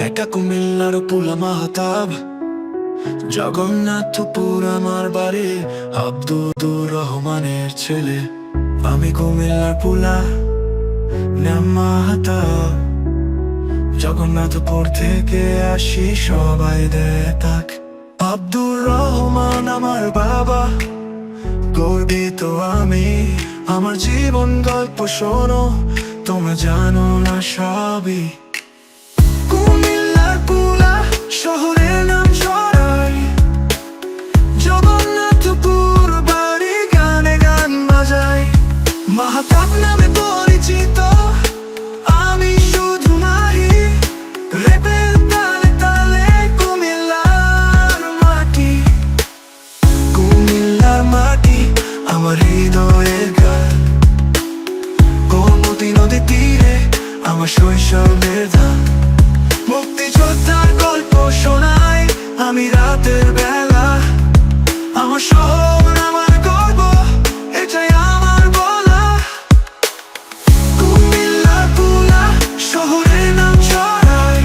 এটা কুমিল্লার পুলা মাহতাব, জগন্নাথপুর আমার বাড়ি, আব্দুর রহমানের ছেলে। আমি কুমিল্লার পুলা নাম মাহতাব, জগন্নাথপুর থেকে আসি, সবাই দেয় তাক। আব্দুর রহমান আমার বাবা, গর্বিত আমি। আমার জীবন গল্প শোনো, তোমরা জানো না সবই। কুমিল্লার পুলা শহরের নাম ছড়াই, জগন্নাথপুর বাড়ি, গানে গান বাজাই। মাহতাব নামে পরিচিত আমি, শুধু নাহি রেপের তালে তালে কুমিল্লার মাটি। কুমিল্লার মাটি আমার হৃদয়ের গান, গোমতী নদী তীরে আমার শৈশবের ধান। মুক্তিযোদ্ধার গল্প শোনাই আমি রাতের বেলা, আমার শহর আমার গর্ব, এটাই আমার বলা। কুমিল্লার পুলা শহরের নাম ছড়াই,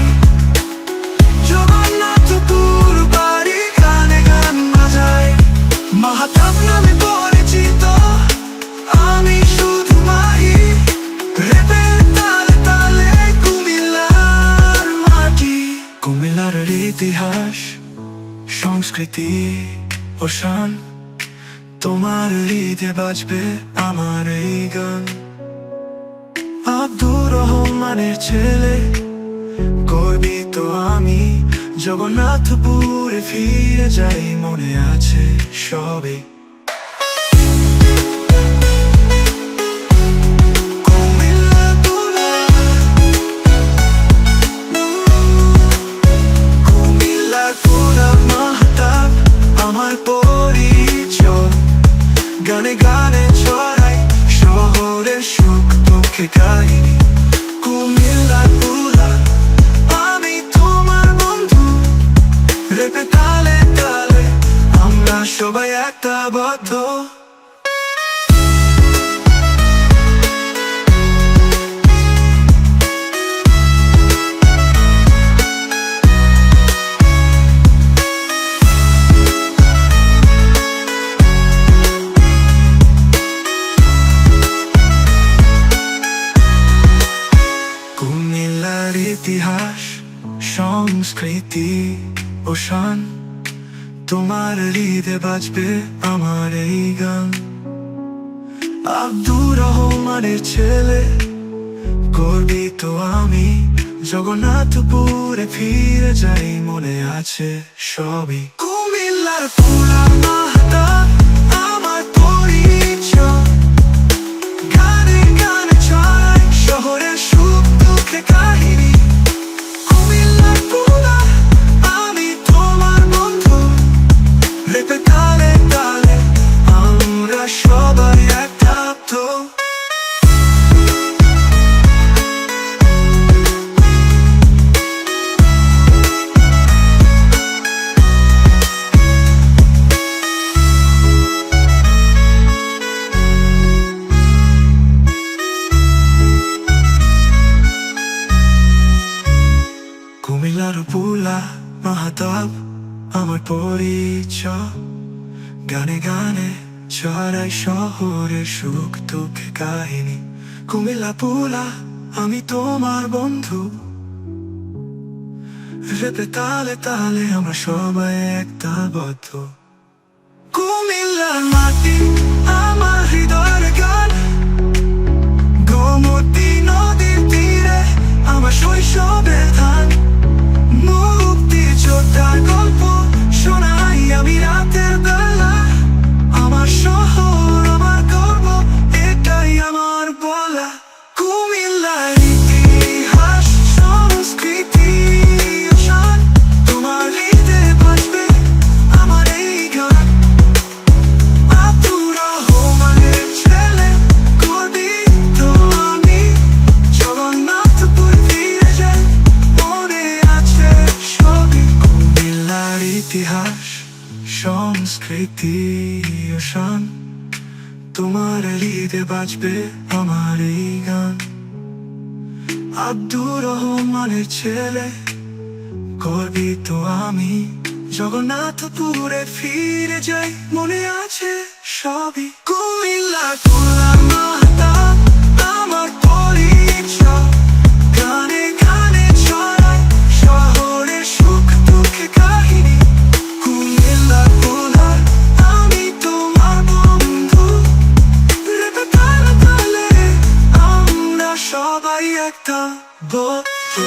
জগন্নাথপুর বাড়ি, গানে গান বাজাই। মাহতাব নামে পরিচিত আমি, শুধু মাহি রেপের তালে তালে কুমিল্লার মাটি। কুমিল্লার ইতিহাস, সংস্কৃতি ও শান, তোমার হৃদয়ে বাজবে আমার এই গান। আব্দুর রহমানের ছেলে, গর্বিত আমি। জগন্নাথপুরে ফিরে যাই, মনে আছে সবে। আমার পরিচয় গানে গানে ছড়াই, শহরের সুখ দুঃখে কাহিনী। কুমিল্লার পুলা আমি তোমার বন্ধু, রেপে তালে তালে আমরা সবাই একটা বদ্ধ। কুমিল্লার ইতিহাস, সংস্কৃতি ও শান, তোমার হৃদয়ে বাজবে আমার এই গান। আব্দুর রহমানের ছেলে, গর্বিত আমি। জগন্নাথপুরে ফিরে যাই, মনে আছে সবই। কুমিল্লার পুলা মাহতাব আমার পরিচয়, গানে গানে ছড়াই, শহরের সুখ দুঃখে কাহিনী। কুমিল্লার পুলা আমি তোমার বন্ধু, রেপে তালে তালে আমরা সবাই একটা তো। কুমিল্লার পুলা মাহতাব আমার পরিচয়, গানে গানে ছড়াই, শহরের সুখ দুঃখে কাহিনী। কুমিল্লা পুলা আমি তোমার বন্ধু, রেপে তালে তালে আমরা সবাই একটা বদ্ধ। কুমিল্লার মাটি আমার হৃদয়ের গান, গোমতী নদীর তীরে আমার শৈশবের ধান। মুক্তিযোদ্ধার গল্প শোনাই আমি রাতের বেলা, আমার শহর আমার গর্ব, এটাই আমার বলা। কুমিল্লার ইতিহাস, সংস্কৃতি ও শান, তোমার হৃদয়ে বাজবে আমার এই গান। আব্দুর রহমানের ছেলে, গর্বিত আমি। জগন্নাথপুর ফিরে যাই, মনে আছে সবই। কুমিল্লার ইতিহাস, সংস্কৃতি ও শান, তোমার হৃদয়ে বাজবে আমার এই গান। আব্দুর রহমানের ছেলে, গর্বিত আমি। জগন্নাথপুরে ফিরে যাই, মনে আছে সবই। কুমিল্লা গোলাম মাহতাব আমার পরিচয়, গানে গানে ছড়ায় শহরের সুখ দুঃখের কাহিনী। কুমিল্লা গোলাম আমি তোমার বন্ধু, রেপে তালে তালে আমরা সবাই একটা বন্ধু।